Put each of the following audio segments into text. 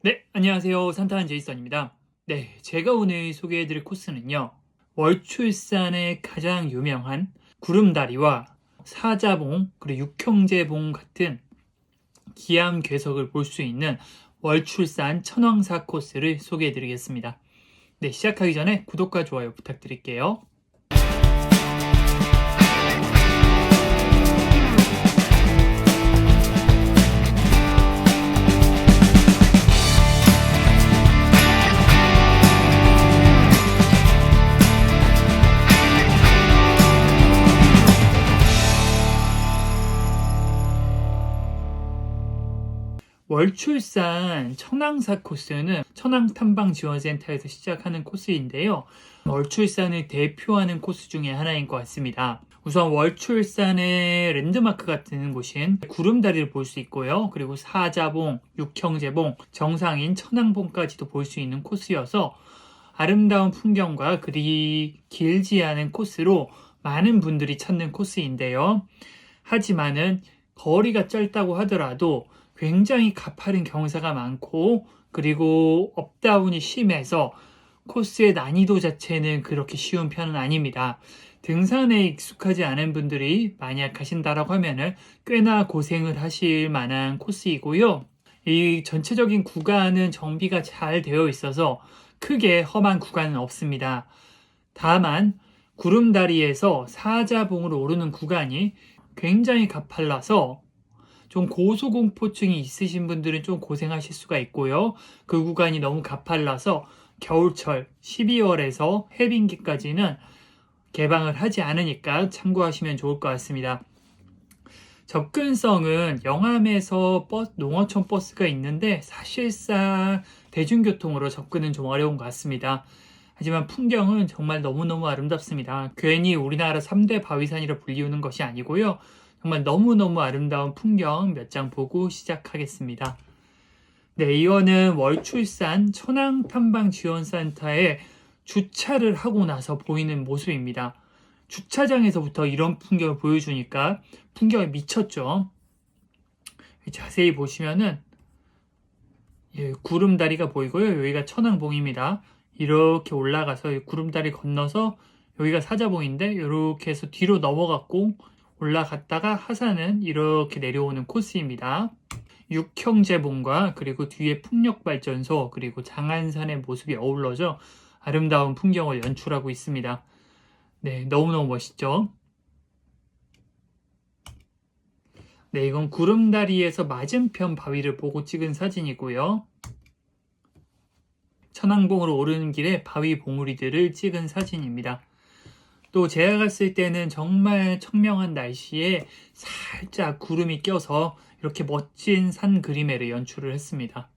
네, 안녕하세요. 산타한 제이슨입니다. 네, 제가 오늘 소개해드릴 코스는요. 월출산의 가장 유명한 구름다리와 사자봉, 그리고 육형제봉 같은 기암 괴석을 볼 수 있는 월출산 천왕사 코스를 소개해드리겠습니다. 네, 시작하기 전에 구독과 좋아요 부탁드릴게요. 월출산 천왕사 코스는 천왕탐방지원센터에서 시작하는 코스인데요. 월출산을 대표하는 코스 중에 하나인 것 같습니다. 우선 월출산의 랜드마크 같은 곳인 구름다리를 볼 수 있고요. 그리고 사자봉, 육형제봉, 정상인 천왕봉까지도 볼 수 있는 코스여서 아름다운 풍경과 그리 길지 않은 코스로 많은 분들이 찾는 코스인데요. 하지만은 거리가 짧다고 하더라도 굉장히 가파른 경사가 많고 그리고 업다운이 심해서 코스의 난이도 자체는 그렇게 쉬운 편은 아닙니다. 등산에 익숙하지 않은 분들이 만약 가신다라고 하면은 꽤나 고생을 하실 만한 코스이고요. 이 전체적인 구간은 정비가 잘 되어 있어서 크게 험한 구간은 없습니다. 다만 구름다리에서 사자봉으로 오르는 구간이 굉장히 가팔라서 좀 고소공포증이 있으신 분들은 좀 고생하실 수가 있고요. 그 구간이 너무 가팔라서 겨울철 12월에서 해빙기까지는 개방을 하지 않으니까 참고하시면 좋을 것 같습니다. 접근성은 영암에서 농어촌 버스가 있는데 사실상 대중교통으로 접근은 좀 어려운 것 같습니다. 하지만 풍경은 정말 너무너무 아름답습니다. 괜히 우리나라 3대 바위산이라 불리우는 것이 아니고요. 정말 너무너무 아름다운 풍경 몇 장 보고 시작하겠습니다. 네, 이거는 월출산 천왕탐방지원센터에 주차를 하고 나서 보이는 모습입니다. 주차장에서부터 이런 풍경을 보여주니까 풍경에 미쳤죠. 자세히 보시면은 구름다리가 보이고요. 여기가 천왕봉입니다. 이렇게 올라가서 구름다리 건너서 여기가 사자봉인데 이렇게 해서 뒤로 넘어갔고 올라갔다가 하산은 이렇게 내려오는 코스입니다. 육형제봉과 그리고 뒤에 풍력발전소 그리고 장안산의 모습이 어우러져 아름다운 풍경을 연출하고 있습니다. 네, 너무너무 멋있죠? 네, 이건 구름다리에서 맞은편 바위를 보고 찍은 사진이고요. 천왕봉으로 오르는 길에 바위 봉우리들을 찍은 사진입니다. 또 제가 갔을 때는 정말 청명한 날씨에 살짝 구름이 껴서 이렇게 멋진 산 그림회를 연출을 했습니다.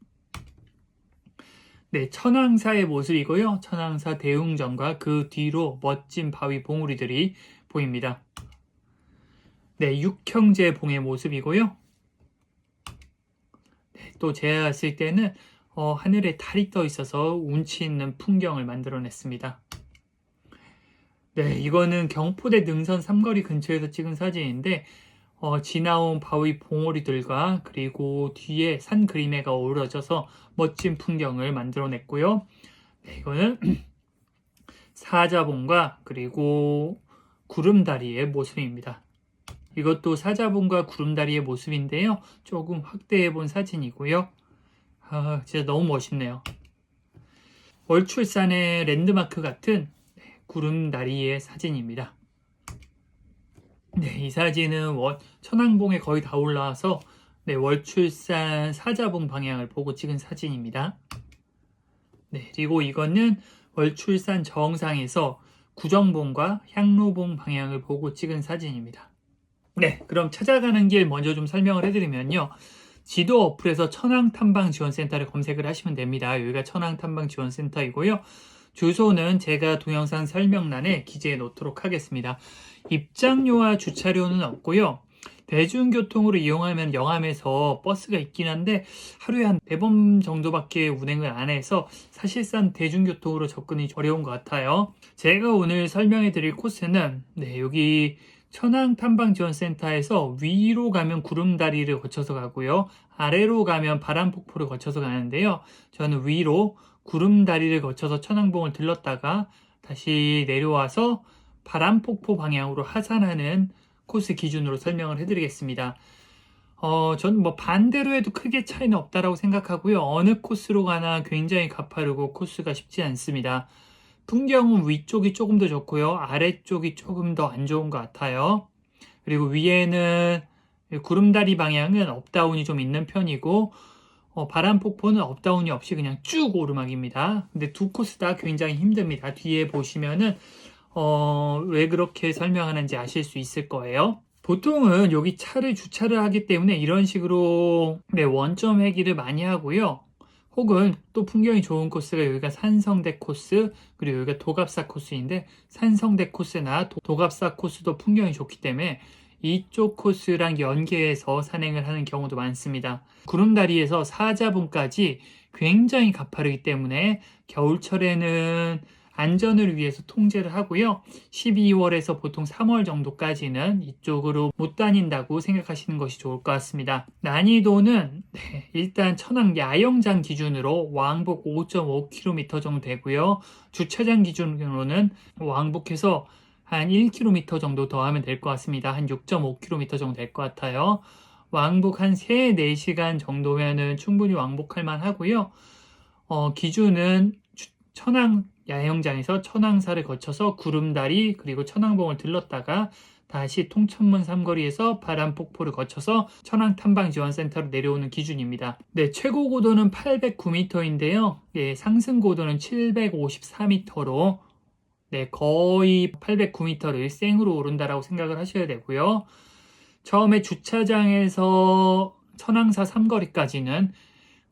네, 천왕사의 모습이고요. 천왕사 대웅전과 그 뒤로 멋진 바위 봉우리들이 보입니다. 네, 육형제 봉의 모습이고요. 네, 또 제가 갔을 때는 하늘에 달이 떠 있어서 운치 있는 풍경을 만들어냈습니다. 네, 이거는 경포대 능선 삼거리 근처에서 찍은 사진인데 지나온 바위 봉우리들과 그리고 뒤에 산 그림회가 어우러져서 멋진 풍경을 만들어냈고요. 네, 이거는 사자봉과 그리고 구름다리의 모습입니다. 이것도 사자봉과 구름다리의 모습인데요. 조금 확대해 본 사진이고요. 진짜 너무 멋있네요. 월출산의 랜드마크 같은 구름다리의 사진입니다. 네, 이 사진은 천왕봉에 거의 다 올라와서 월출산 사자봉 방향을 보고 찍은 사진입니다. 네, 그리고 이거는 월출산 정상에서 구정봉과 향로봉 방향을 보고 찍은 사진입니다. 네, 그럼 찾아가는 길 먼저 좀 설명을 해드리면요. 지도 어플에서 천왕탐방지원센터를 검색을 하시면 됩니다. 여기가 천왕탐방지원센터이고요. 주소는 제가 동영상 설명란에 기재해 놓도록 하겠습니다. 입장료와 주차료는 없고요. 대중교통으로 이용하면 영암에서 버스가 있긴 한데 하루에 한 4번 정도밖에 운행을 안 해서 사실상 대중교통으로 접근이 어려운 것 같아요. 제가 오늘 설명해 드릴 코스는 여기 천왕탐방지원센터에서 위로 가면 구름다리를 거쳐서 가고요. 아래로 가면 바람폭포를 거쳐서 가는데요. 저는 위로 구름다리를 거쳐서 천왕봉을 들렀다가 다시 내려와서 바람폭포 방향으로 하산하는 코스 기준으로 설명을 해드리겠습니다. 저는 뭐 반대로 해도 크게 차이는 없다라고 생각하고요. 어느 코스로 가나 굉장히 가파르고 코스가 쉽지 않습니다. 풍경은 위쪽이 조금 더 좋고요. 아래쪽이 조금 더 안 좋은 것 같아요. 그리고 위에는 구름다리 방향은 업다운이 좀 있는 편이고 바람폭포는 업다운이 없이 그냥 쭉 오르막입니다. 근데 두 코스 다 굉장히 힘듭니다. 뒤에 보시면은 왜 그렇게 설명하는지 아실 수 있을 거예요. 보통은 여기 차를 주차를 하기 때문에 이런 식으로 원점 회기를 많이 하고요. 혹은 또 풍경이 좋은 코스가 여기가 산성대 코스, 그리고 여기가 도갑사 코스인데 산성대 코스나 도갑사 코스도 풍경이 좋기 때문에 이쪽 코스랑 연계해서 산행을 하는 경우도 많습니다. 구름다리에서 사자봉까지 굉장히 가파르기 때문에 겨울철에는 안전을 위해서 통제를 하고요. 12월에서 보통 3월 정도까지는 이쪽으로 못 다닌다고 생각하시는 것이 좋을 것 같습니다. 난이도는 일단 천왕 야영장 기준으로 왕복 5.5km 정도 되고요. 주차장 기준으로는 왕복해서 한 1km 정도 더 하면 될 것 같습니다. 한 6.5km 정도 될 것 같아요. 왕복 한 3, 4시간 정도면은 충분히 왕복할 만 하고요. 기준은 천왕 야영장에서 천왕사를 거쳐서 구름다리 그리고 천왕봉을 들렀다가 다시 통천문 삼거리에서 바람폭포를 거쳐서 천왕탐방지원센터로 내려오는 기준입니다. 네, 최고 고도는 809m인데요. 상승 고도는 754m로 거의 809m를 생으로 오른다라고 생각을 하셔야 되고요. 처음에 주차장에서 천왕사 삼거리까지는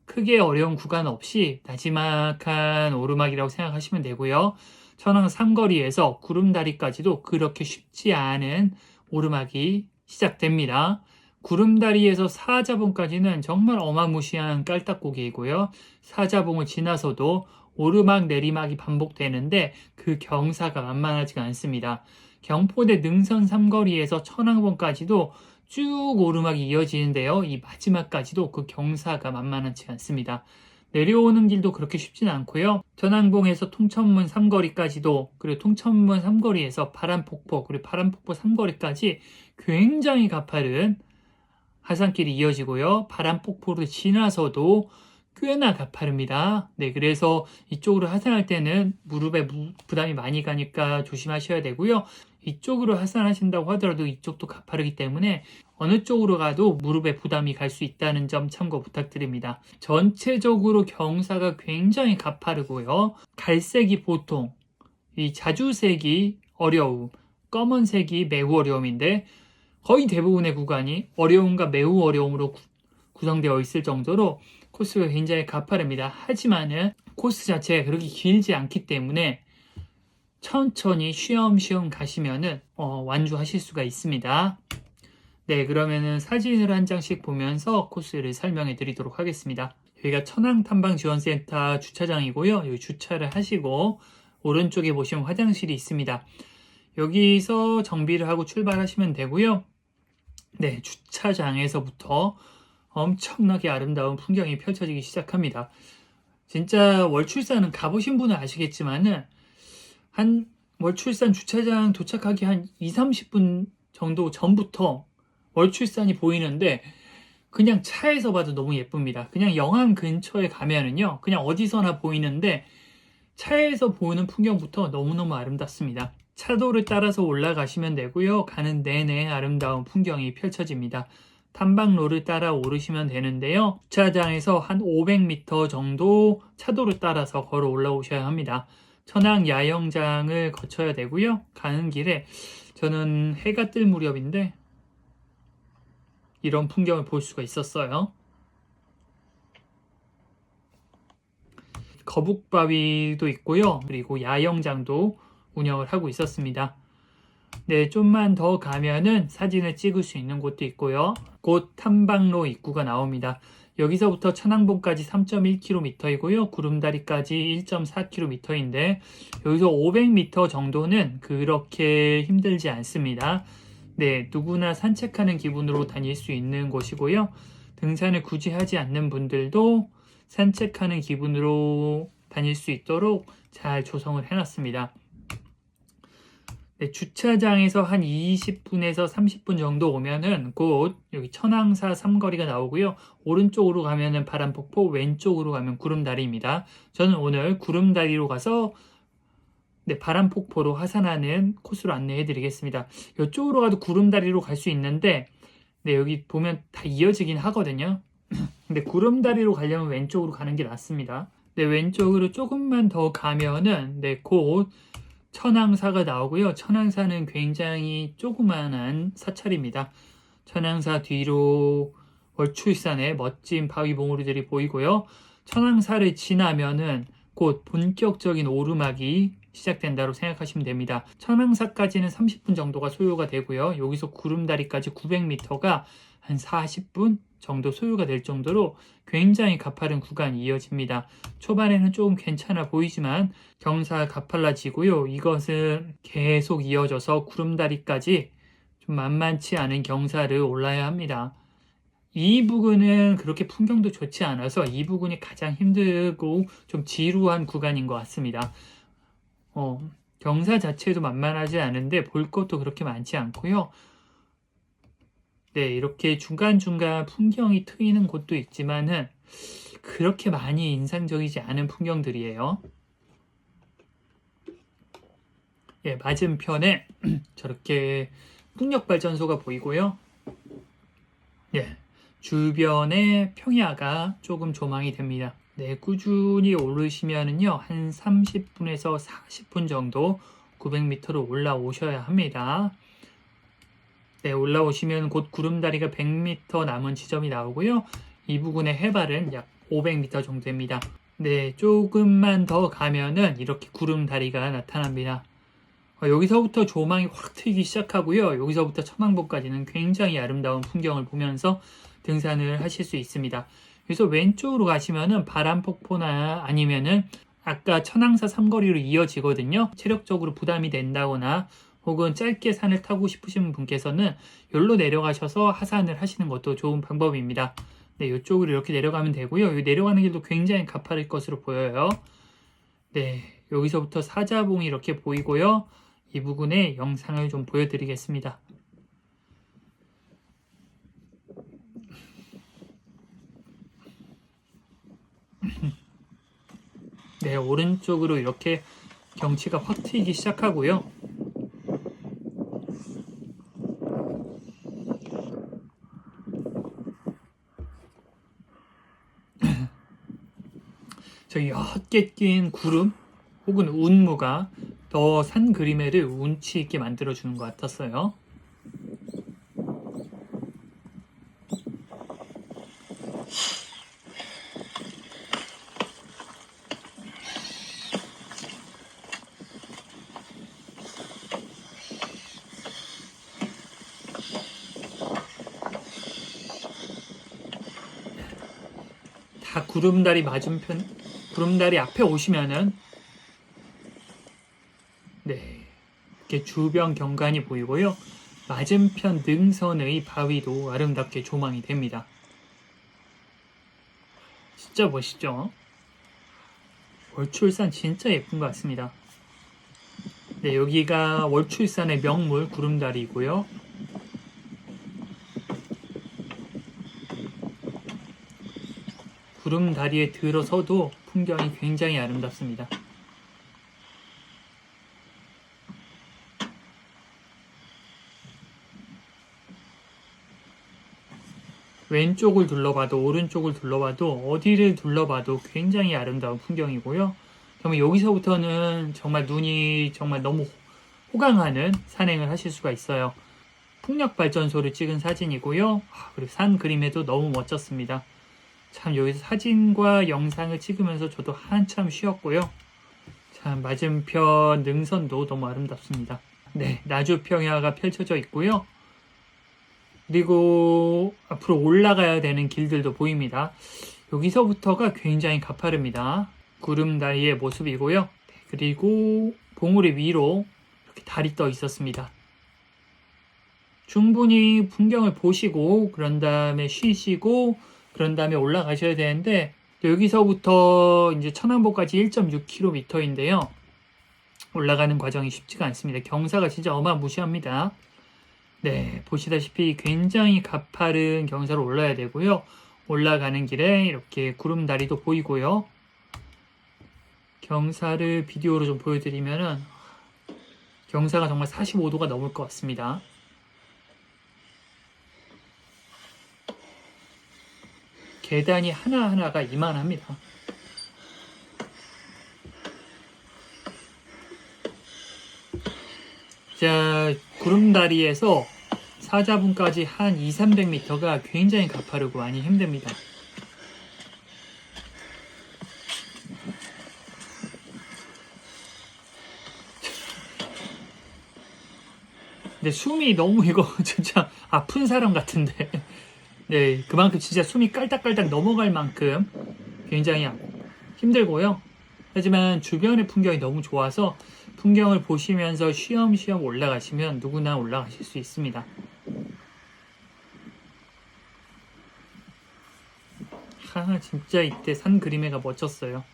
크게 어려운 구간 없이 나지막한 오르막이라고 생각하시면 되고요. 천왕 삼거리에서 구름다리까지도 그렇게 쉽지 않은 오르막이 시작됩니다. 구름다리에서 사자봉까지는 정말 어마무시한 깔딱고개이고요. 사자봉을 지나서도 오르막 내리막이 반복되는데 그 경사가 만만하지가 않습니다. 경포대 능선 삼거리에서 천왕봉까지도 쭉 오르막이 이어지는데요. 이 마지막까지도 그 경사가 만만하지 않습니다. 내려오는 길도 그렇게 쉽지는 않고요. 천왕봉에서 통천문 삼거리까지도, 그리고 통천문 삼거리에서 바람폭포, 그리고 바람폭포 삼거리까지 굉장히 가파른 하산길이 이어지고요. 바람폭포를 지나서도 꽤나 가파릅니다. 그래서 이쪽으로 하산할 때는 무릎에 부담이 많이 가니까 조심하셔야 되고요. 이쪽으로 하산하신다고 하더라도 이쪽도 가파르기 때문에 어느 쪽으로 가도 무릎에 부담이 갈 수 있다는 점 참고 부탁드립니다. 전체적으로 경사가 굉장히 가파르고요. 갈색이 보통, 이 자주색이 어려움, 검은색이 매우 어려움인데 거의 대부분의 구간이 어려움과 매우 어려움으로 구성되어 있을 정도로 코스가 굉장히 가파릅니다. 하지만은 코스 자체가 그렇게 길지 않기 때문에 천천히 쉬엄쉬엄 가시면은 완주하실 수가 있습니다. 그러면은 사진을 한 장씩 보면서 코스를 설명해 드리도록 하겠습니다. 여기가 천왕탐방지원센터 주차장이고요. 여기 주차를 하시고 오른쪽에 보시면 화장실이 있습니다. 여기서 정비를 하고 출발하시면 되고요. 주차장에서부터 엄청나게 아름다운 풍경이 펼쳐지기 시작합니다. 진짜 월출산은 가보신 분은 아시겠지만은 한 월출산 주차장 도착하기 한 20-30분 정도 전부터 월출산이 보이는데 그냥 차에서 봐도 너무 예쁩니다. 그냥 영암 근처에 가면은요, 그냥 어디서나 보이는데 차에서 보이는 풍경부터 너무너무 아름답습니다. 차도를 따라서 올라가시면 되고요. 가는 내내 아름다운 풍경이 펼쳐집니다. 탐방로를 따라 오르시면 되는데요. 주차장에서 한 500m 정도 차도를 따라서 걸어 올라오셔야 합니다. 천왕 야영장을 거쳐야 되고요. 가는 길에 저는 해가 뜰 무렵인데 이런 풍경을 볼 수가 있었어요. 거북바위도 있고요. 그리고 야영장도 운영을 하고 있었습니다. 좀만 더 가면은 사진을 찍을 수 있는 곳도 있고요. 곧 탐방로 입구가 나옵니다. 여기서부터 천왕봉까지 3.1km이고요. 구름다리까지 1.4km인데 여기서 500m 정도는 그렇게 힘들지 않습니다. 네, 누구나 산책하는 기분으로 다닐 수 있는 곳이고요. 등산을 굳이 하지 않는 분들도 산책하는 기분으로 다닐 수 있도록 잘 조성을 해놨습니다. 네, 주차장에서 한 20분에서 30분 정도 오면은 곧 여기 천왕사 삼거리가 나오고요. 오른쪽으로 가면은 바람폭포, 왼쪽으로 가면 구름다리입니다. 저는 오늘 구름다리로 가서 네, 바람폭포로 하산하는 코스로 안내해 드리겠습니다. 이쪽으로 가도 구름다리로 갈 수 있는데 네, 여기 보면 다 이어지긴 하거든요. 근데 구름다리로 가려면 왼쪽으로 가는 게 낫습니다. 네, 왼쪽으로 조금만 더 가면은 네, 곧 천왕사가 나오고요. 천왕사는 굉장히 조그만한 사찰입니다. 천왕사 뒤로 월출산의 멋진 바위 봉우리들이 보이고요. 천왕사를 지나면은 곧 본격적인 오르막이 시작된다고 생각하시면 됩니다. 천왕사까지는 30분 정도가 소요가 되고요. 여기서 구름다리까지 900m가 한 40분 정도 소요가 될 정도로 굉장히 가파른 구간이 이어집니다. 초반에는 조금 괜찮아 보이지만 경사가 가팔라지고요. 이것은 계속 이어져서 구름다리까지 좀 만만치 않은 경사를 올라야 합니다. 이 부근은 그렇게 풍경도 좋지 않아서 이 부근이 가장 힘들고 좀 지루한 구간인 것 같습니다. 경사 자체도 만만하지 않은데 볼 것도 그렇게 많지 않고요. 네, 이렇게 중간중간 풍경이 트이는 곳도 있지만은 그렇게 많이 인상적이지 않은 풍경들이에요. 예, 맞은편에 저렇게 풍력발전소가 보이고요. 예, 주변에 평야가 조금 조망이 됩니다. 네, 꾸준히 오르시면은요, 한 30분에서 40분 정도 900m로 올라오셔야 합니다. 네, 올라오시면 곧 구름다리가 100m 남은 지점이 나오고요. 이 부근의 해발은 약 500m 정도입니다. 네, 조금만 더 가면은 이렇게 구름다리가 나타납니다. 여기서부터 조망이 확 트이기 시작하고요. 여기서부터 천왕봉까지는 굉장히 아름다운 풍경을 보면서 등산을 하실 수 있습니다. 그래서 왼쪽으로 가시면은 바람폭포나 아니면은 아까 천왕사 삼거리로 이어지거든요. 체력적으로 부담이 된다거나 혹은 짧게 산을 타고 싶으신 분께서는 여기로 내려가셔서 하산을 하시는 것도 좋은 방법입니다. 네, 이쪽으로 이렇게 내려가면 되고요. 여기 내려가는 길도 굉장히 가파를 것으로 보여요. 네, 여기서부터 사자봉이 이렇게 보이고요. 이 부분의 영상을 좀 보여드리겠습니다. 네, 오른쪽으로 이렇게 경치가 확 트이기 시작하고요. 저 옅게 낀 구름 혹은 운무가 더 산 그림에를 운치 있게 만들어주는 것 같았어요. 다 구름다리 맞은편, 구름다리 앞에 오시면은 네, 이렇게 주변 경관이 보이고요. 맞은편 능선의 바위도 아름답게 조망이 됩니다. 진짜 멋있죠? 월출산 진짜 예쁜 것 같습니다. 네, 여기가 월출산의 명물 구름다리이고요. 구름다리에 들어서도 풍경이 굉장히 아름답습니다. 왼쪽을 둘러봐도 오른쪽을 둘러봐도 어디를 둘러봐도 굉장히 아름다운 풍경이고요. 정말 여기서부터는 정말 눈이 정말 너무 호강하는 산행을 하실 수가 있어요. 풍력발전소를 찍은 사진이고요. 그리고 산 그림에도 너무 멋졌습니다. 참 여기서 사진과 영상을 찍으면서 저도 한참 쉬었고요. 참 맞은편 능선도 너무 아름답습니다. 네, 나주평야가 펼쳐져 있고요. 그리고 앞으로 올라가야 되는 길들도 보입니다. 여기서부터가 굉장히 가파릅니다. 구름다리의 모습이고요. 그리고 봉우리 위로 이렇게 달이 떠 있었습니다. 충분히 풍경을 보시고 그런 다음에 쉬시고 그런 다음에 올라가셔야 되는데 여기서부터 이제 천왕봉까지 1.6km인데요. 올라가는 과정이 쉽지가 않습니다. 경사가 진짜 어마무시합니다. 네, 보시다시피 굉장히 가파른 경사로 올라야 되고요. 올라가는 길에 이렇게 구름다리도 보이고요. 경사를 비디오로 좀 보여드리면은 경사가 정말 45도가 넘을 것 같습니다. 계단이 하나하나가 이만합니다. 자, 구름다리에서 사자분까지 한 200~300m가 굉장히 가파르고 많이 힘듭니다. 근데 숨이 너무 이거 진짜 아픈 사람 같은데 네, 그만큼 진짜 숨이 깔딱깔딱 넘어갈 만큼 굉장히 힘들고요. 하지만 주변의 풍경이 너무 좋아서 풍경을 보시면서 쉬엄쉬엄 올라가시면 누구나 올라가실 수 있습니다. 진짜 이때 산 그림회가 멋졌어요.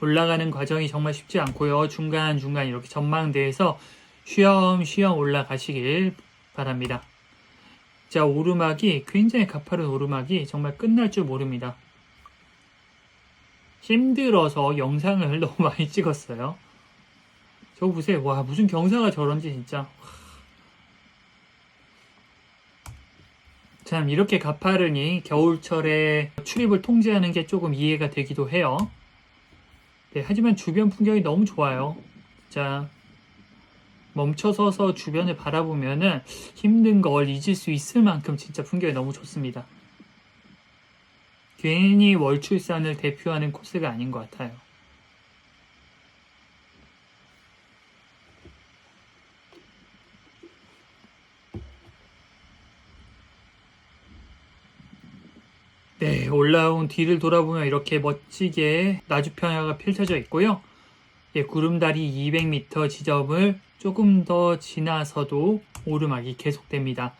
올라가는 과정이 정말 쉽지 않고요. 중간중간 이렇게 전망대에서 쉬엄쉬엄 올라가시길 바랍니다. 자, 오르막이 굉장히 가파른 오르막이 정말 끝날 줄 모릅니다. 힘들어서 영상을 너무 많이 찍었어요. 저거 보세요. 와, 무슨 경사가 저런지 진짜. 참 이렇게 가파르니 겨울철에 출입을 통제하는 게 조금 이해가 되기도 해요. 네, 하지만 주변 풍경이 너무 좋아요. 자, 멈춰서서 주변을 바라보면은 힘든 걸 잊을 수 있을 만큼 진짜 풍경이 너무 좋습니다. 괜히 월출산을 대표하는 코스가 아닌 것 같아요. 네, 올라온 뒤를 돌아보면 이렇게 멋지게 나주평야가 펼쳐져 있고요. 예, 구름다리 200m 지점을 조금 더 지나서도 오르막이 계속됩니다.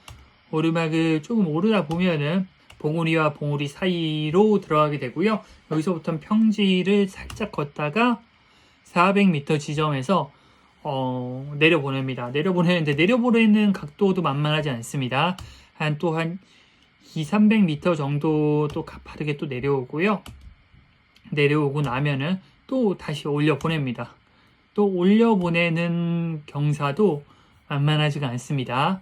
오르막을 조금 오르다 보면은 봉우리와 봉우리 사이로 들어가게 되고요. 여기서부터는 평지를 살짝 걷다가 400m 지점에서 내려보냅니다. 내려보내는데 내려보내는 각도도 만만하지 않습니다. 한 200~300m 정도 또 가파르게 또 내려오고요. 내려오고 나면은 또 다시 올려보냅니다. 또 올려보내는 경사도 만만하지가 않습니다.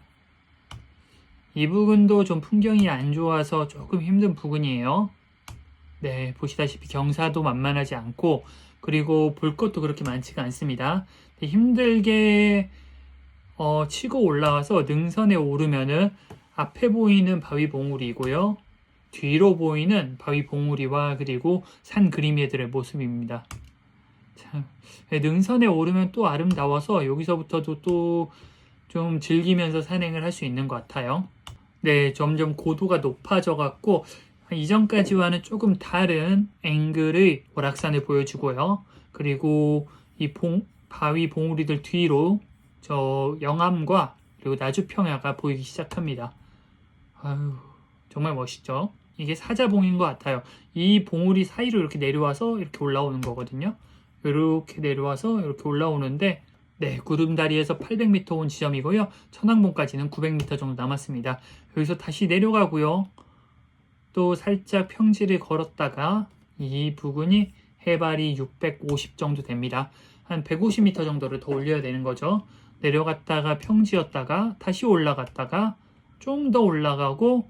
이 부분도 좀 풍경이 안 좋아서 조금 힘든 부분이에요. 네, 보시다시피 경사도 만만하지 않고 그리고 볼 것도 그렇게 많지가 않습니다. 힘들게 치고 올라와서 능선에 오르면은 앞에 보이는 바위 봉우리이고요. 뒤로 보이는 바위 봉우리와 그리고 산 그림새들의 모습입니다. 참, 능선에 오르면 또 아름다워서 여기서부터도 또 좀 즐기면서 산행을 할 수 있는 것 같아요. 네, 점점 고도가 높아져 갖고 이전까지와는 조금 다른 앵글의 월악산을 보여주고요. 그리고 이 바위 봉우리들 뒤로 저 영암과 그리고 나주평야가 보이기 시작합니다. 아유, 정말 멋있죠? 이게 사자봉인 것 같아요. 이 봉우리 사이로 이렇게 내려와서 이렇게 올라오는 거거든요. 이렇게 내려와서 이렇게 올라오는데 네, 구름다리에서 800m 온 지점이고요. 천왕봉까지는 900m 정도 남았습니다. 여기서 다시 내려가고요. 또 살짝 평지를 걸었다가 이 부근이 해발이 650 정도 됩니다. 한 150m 정도를 더 올려야 되는 거죠. 내려갔다가 평지였다가 다시 올라갔다가 좀 더 올라가고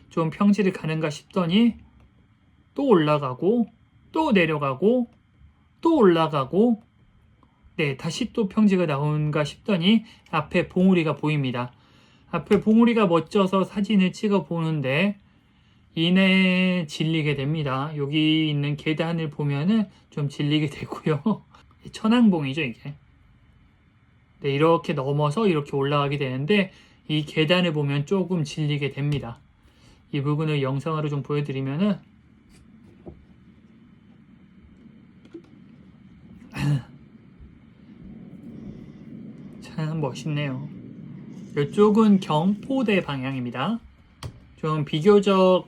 좀 평지를 가는가 싶더니 또 올라가고 또 내려가고 또 올라가고 네, 다시 또 평지가 나온가 싶더니 앞에 봉우리가 보입니다. 앞에 봉우리가 멋져서 사진을 찍어 보는데 이내 질리게 됩니다. 여기 있는 계단을 보면은 좀 질리게 되고요. 천왕봉이죠, 이게. 네, 이렇게 넘어서 이렇게 올라가게 되는데 이 계단을 보면 조금 질리게 됩니다. 이 부분을 영상으로 좀 보여드리면은 참 멋있네요. 이쪽은 경포대 방향입니다. 좀 비교적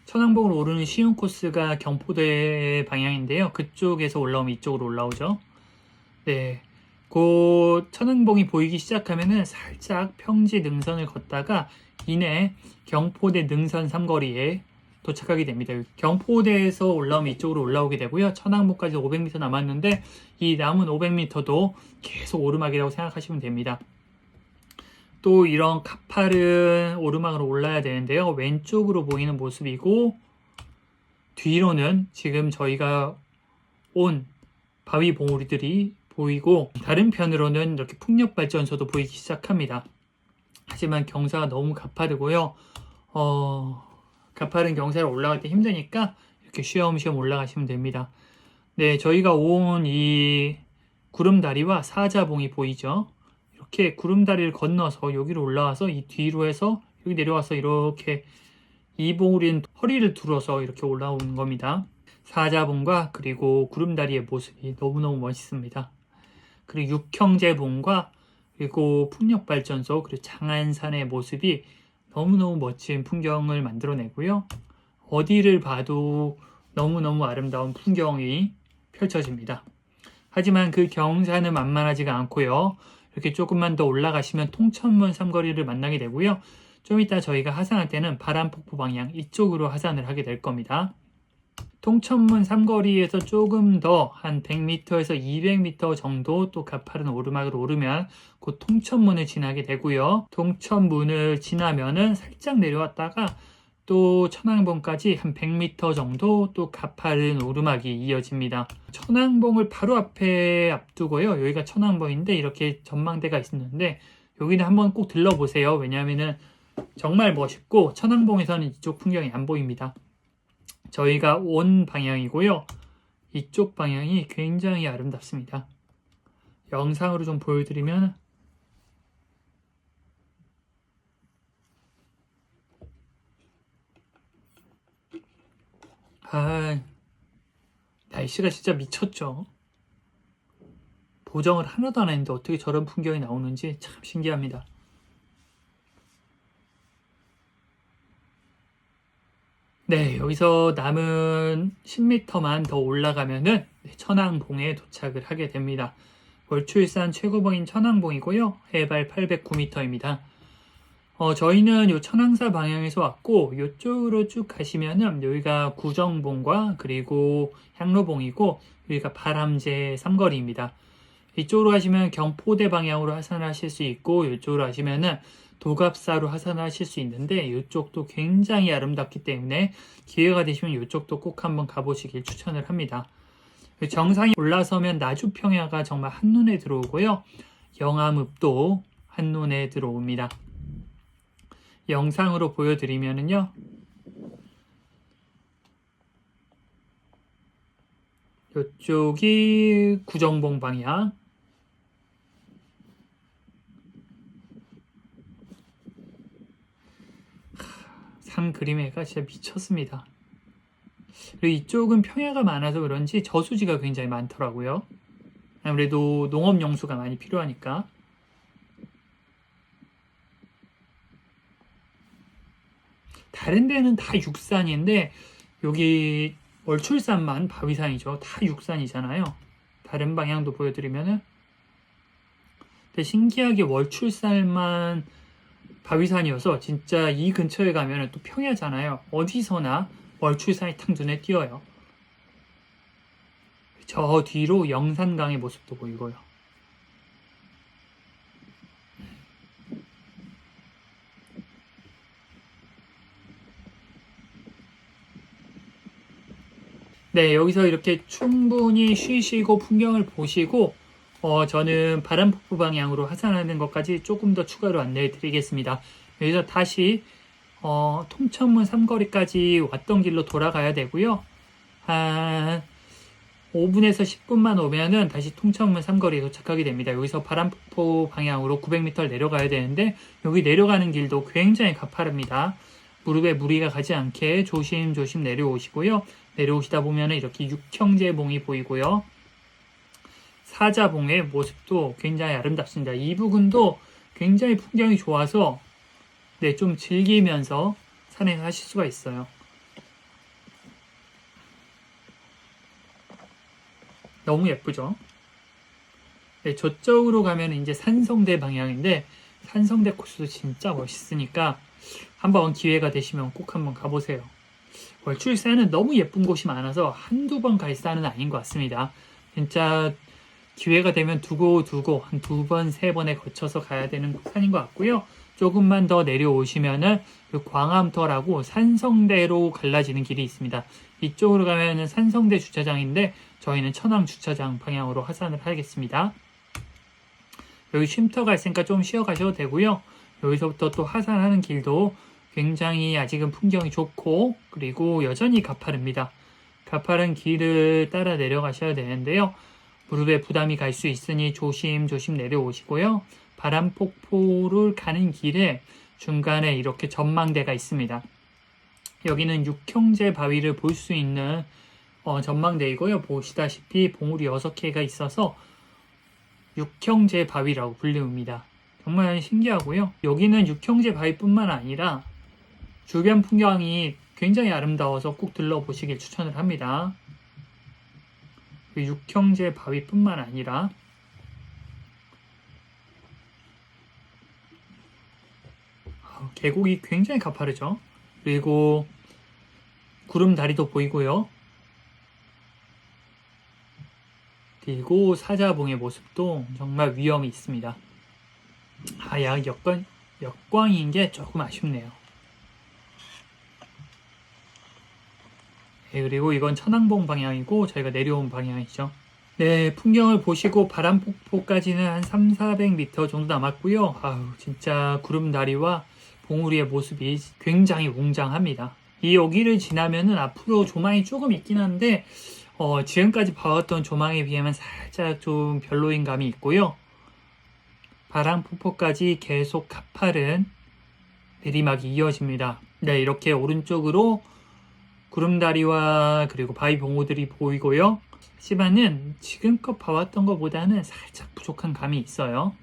천왕봉으로 오르는 쉬운 코스가 경포대 방향인데요. 그쪽에서 올라오면 이쪽으로 올라오죠. 네, 곧 천왕봉이 보이기 시작하면은 살짝 평지 능선을 걷다가 이내 경포대 능선 삼거리에 도착하게 됩니다. 경포대에서 올라오면 이쪽으로 올라오게 되고요. 천왕봉까지 500m 남았는데 이 남은 500m도 계속 오르막이라고 생각하시면 됩니다. 또 이런 가파른 오르막으로 올라야 되는데요. 왼쪽으로 보이는 모습이고 뒤로는 지금 저희가 온 바위 봉우리들이 보이고 다른 편으로는 이렇게 풍력발전소도 보이기 시작합니다. 하지만 경사가 너무 가파르고요. 가파른 경사를 올라갈 때 힘드니까 이렇게 쉬엄쉬엄 올라가시면 됩니다. 네, 저희가 온 이 구름다리와 사자봉이 보이죠. 이렇게 구름다리를 건너서 여기로 올라와서 이 뒤로 해서 여기 내려와서 이렇게 이 봉우리는 허리를 둘러서 이렇게 올라오는 겁니다. 사자봉과 그리고 구름다리의 모습이 너무너무 멋있습니다. 그리고 육형제봉과 그리고 풍력발전소 그리고 장안산의 모습이 너무너무 멋진 풍경을 만들어내고요. 어디를 봐도 너무너무 아름다운 풍경이 펼쳐집니다. 하지만 그 경사는 만만하지가 않고요. 이렇게 조금만 더 올라가시면 통천문 삼거리를 만나게 되고요. 좀 이따 저희가 하산할 때는 바람폭포 방향 이쪽으로 하산을 하게 될 겁니다. 통천문 삼거리에서 조금 더 한 100m에서 200m 정도 또 가파른 오르막으로 오르면 곧 통천문을 지나게 되고요. 통천문을 지나면은 살짝 내려왔다가 또 천왕봉까지 한 100m 정도 또 가파른 오르막이 이어집니다. 천왕봉을 바로 앞에 앞두고요. 여기가 천왕봉인데 이렇게 전망대가 있는데 여기는 한번 꼭 들러보세요. 왜냐하면은 정말 멋있고 천왕봉에서는 이쪽 풍경이 안 보입니다. 저희가 온 방향이고요. 이쪽 방향이 굉장히 아름답습니다. 영상으로 좀 보여드리면 날씨가 진짜 미쳤죠. 보정을 하나도 안 했는데 어떻게 저런 풍경이 나오는지 참 신기합니다. 네, 여기서 남은 10m만 더 올라가면은 천왕봉에 도착을 하게 됩니다. 월출산 최고봉인 천왕봉이고요. 해발 809m입니다. 저희는 요 천왕사 방향에서 왔고 이쪽으로 쭉 가시면은 여기가 구정봉과 그리고 향로봉이고 여기가 바람제 삼거리입니다. 이쪽으로 가시면 경포대 방향으로 하산하실 수 있고 이쪽으로 가시면은 도갑사로 하산하실 수 있는데 이쪽도 굉장히 아름답기 때문에 기회가 되시면 이쪽도 꼭 한번 가보시길 추천을 합니다. 정상에 올라서면 나주평야가 정말 한눈에 들어오고요. 영암읍도 한눈에 들어옵니다. 영상으로 보여드리면은요. 이쪽이 구정봉 방향. 산 그림에가 진짜 미쳤습니다. 그리고 이쪽은 평야가 많아서 그런지 저수지가 굉장히 많더라고요. 아무래도 농업 용수가 많이 필요하니까. 다른 데는 다 육산인데 여기 월출산만 바위산이죠. 다 육산이잖아요. 다른 방향도 보여드리면은 근데 신기하게 월출산만 바위산이어서 진짜 이 근처에 가면 또 평야잖아요. 어디서나 월출산이 탁 눈에 띄어요. 저 뒤로 영산강의 모습도 보이고요. 네, 여기서 이렇게 충분히 쉬시고 풍경을 보시고 저는 바람폭포 방향으로 하산하는 것까지 조금 더 추가로 안내해 드리겠습니다. 여기서 다시 통천문 삼거리까지 왔던 길로 돌아가야 되고요. 한 5분에서 10분만 오면은 다시 통천문 삼거리에 도착하게 됩니다. 여기서 바람폭포 방향으로 900m를 내려가야 되는데 여기 내려가는 길도 굉장히 가파릅니다. 무릎에 무리가 가지 않게 조심조심 내려오시고요. 내려오시다 보면 이렇게 육형제봉이 보이고요. 사자봉의 모습도 굉장히 아름답습니다. 이 부근도 굉장히 풍경이 좋아서 네, 좀 즐기면서 산행하실 수가 있어요. 너무 예쁘죠? 네, 저쪽으로 가면 이제 산성대 방향인데 산성대 코스도 진짜 멋있으니까 한번 기회가 되시면 꼭 한번 가보세요. 월출산은 너무 예쁜 곳이 많아서 한두 번 갈 산은 아닌 것 같습니다. 진짜 기회가 되면 두고 한 두 번, 세 번에 거쳐서 가야 되는 산인 것 같고요. 조금만 더 내려오시면은 그 광암터라고 산성대로 갈라지는 길이 있습니다. 이쪽으로 가면은 산성대 주차장인데 저희는 천왕 주차장 방향으로 하산을 하겠습니다. 여기 쉼터가 있으니까 좀 쉬어 가셔도 되고요. 여기서부터 또 하산하는 길도 굉장히 아직은 풍경이 좋고 그리고 여전히 가파릅니다. 가파른 길을 따라 내려가셔야 되는데요. 무릎에 부담이 갈 수 있으니 조심조심 내려오시고요. 바람폭포를 가는 길에 중간에 이렇게 전망대가 있습니다. 여기는 육형제 바위를 볼 수 있는 전망대이고요. 보시다시피 봉우리 6개가 있어서 육형제 바위라고 불립니다. 정말 신기하고요. 여기는 육형제 바위뿐만 아니라 주변 풍경이 굉장히 아름다워서 꼭 들러보시길 추천을 합니다. 육형제 바위뿐만 아니라 계곡이 굉장히 가파르죠. 그리고 구름다리도 보이고요. 그리고 사자봉의 모습도 정말 위험이 있습니다. 역광인 게 조금 아쉽네요. 네, 그리고 이건 천왕봉 방향이고 저희가 내려온 방향이죠. 네, 풍경을 보시고 바람폭포까지는 한 300-400m 정도 남았고요. 진짜 구름다리와 봉우리의 모습이 굉장히 웅장합니다. 이 여기를 지나면은 앞으로 조망이 조금 있긴 한데 지금까지 봐왔던 조망에 비하면 살짝 좀 별로인 감이 있고요. 바람폭포까지 계속 가파른 내리막이 이어집니다. 네, 이렇게 오른쪽으로 구름다리와 그리고 바위 봉우들이 보이고요. 하지만은 지금껏 봐왔던 것보다는 살짝 부족한 감이 있어요.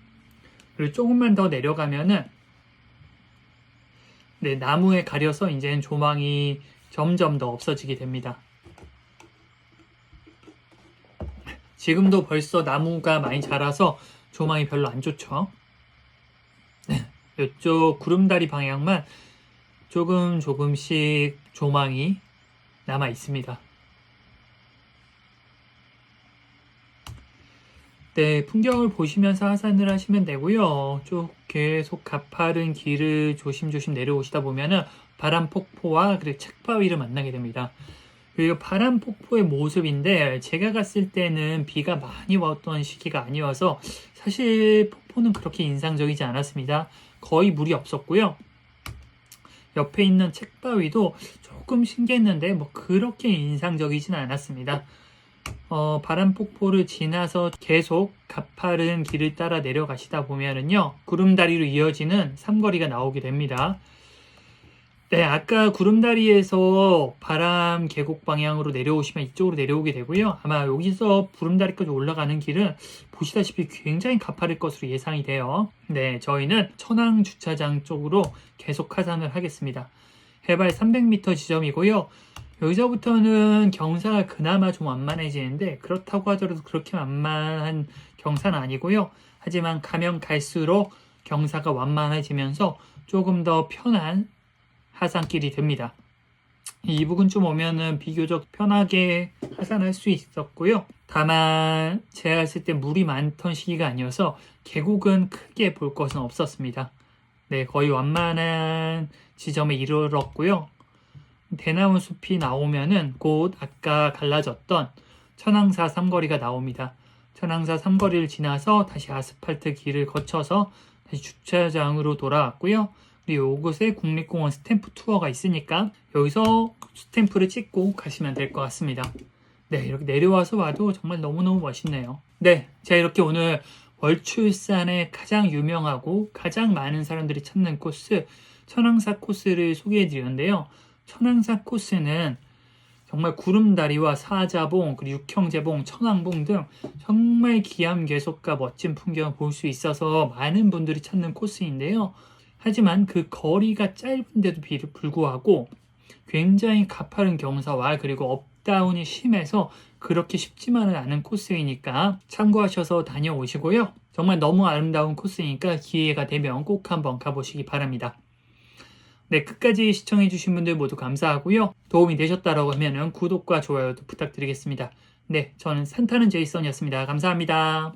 그리고 조금만 더 내려가면은 네, 나무에 가려서 이제는 조망이 점점 더 없어지게 됩니다. 지금도 벌써 나무가 많이 자라서 조망이 별로 안 좋죠. 이쪽 구름다리 방향만 조금씩 조망이 남아 있습니다. 네, 풍경을 보시면서 하산을 하시면 되고요. 쭉 계속 가파른 길을 조심조심 내려오시다 보면은 바람폭포와 그리고 책바위를 만나게 됩니다. 그리고 바람폭포의 모습인데 제가 갔을 때는 비가 많이 왔던 시기가 아니어서 사실 폭포는 그렇게 인상적이지 않았습니다. 거의 물이 없었고요. 옆에 있는 책바위도 조금 신기했는데 뭐 그렇게 인상적이진 않았습니다. 바람폭포를 지나서 계속 가파른 길을 따라 내려가시다 보면은요, 구름다리로 이어지는 삼거리가 나오게 됩니다. 네, 아까 구름다리에서 바람 계곡 방향으로 내려오시면 이쪽으로 내려오게 되고요. 아마 여기서 구름다리까지 올라가는 길은 보시다시피 굉장히 가파를 것으로 예상이 돼요. 네, 저희는 천왕 주차장 쪽으로 계속 하산을 하겠습니다. 해발 300m 지점이고요. 여기서부터는 경사가 그나마 좀 완만해지는데 그렇다고 하더라도 그렇게 완만한 경사는 아니고요. 하지만 가면 갈수록 경사가 완만해지면서 조금 더 편한 하산길이 됩니다. 이 부근쯤 오면은 비교적 편하게 하산할 수 있었고요. 다만 제가 갔을 때 물이 많던 시기가 아니어서 계곡은 크게 볼 것은 없었습니다. 네, 거의 완만한 지점에 이르렀고요. 대나무 숲이 나오면은 곧 아까 갈라졌던 천왕사 삼거리가 나옵니다. 천왕사 삼거리를 지나서 다시 아스팔트 길을 거쳐서 다시 주차장으로 돌아왔고요. 그리고 이곳에 국립공원 스탬프 투어가 있으니까 여기서 스탬프를 찍고 가시면 될 것 같습니다. 네, 이렇게 내려와서 봐도 정말 너무너무 멋있네요. 네, 제가 이렇게 오늘 월출산의 가장 유명하고 가장 많은 사람들이 찾는 코스 천왕사 코스를 소개해 드렸는데요. 천왕사 코스는 정말 구름다리와 사자봉, 그리고 육형제봉, 천왕봉 등 정말 기암괴석과 멋진 풍경을 볼 수 있어서 많은 분들이 찾는 코스인데요. 하지만 그 거리가 짧은데도 불구하고 굉장히 가파른 경사와 그리고 업다운이 심해서 그렇게 쉽지만은 않은 코스이니까 참고하셔서 다녀오시고요. 정말 너무 아름다운 코스니까 기회가 되면 꼭 한번 가보시기 바랍니다. 네, 끝까지 시청해주신 분들 모두 감사하고요. 도움이 되셨다고 하면 구독과 좋아요도 부탁드리겠습니다. 네, 저는 산타는 제이슨이었습니다. 감사합니다.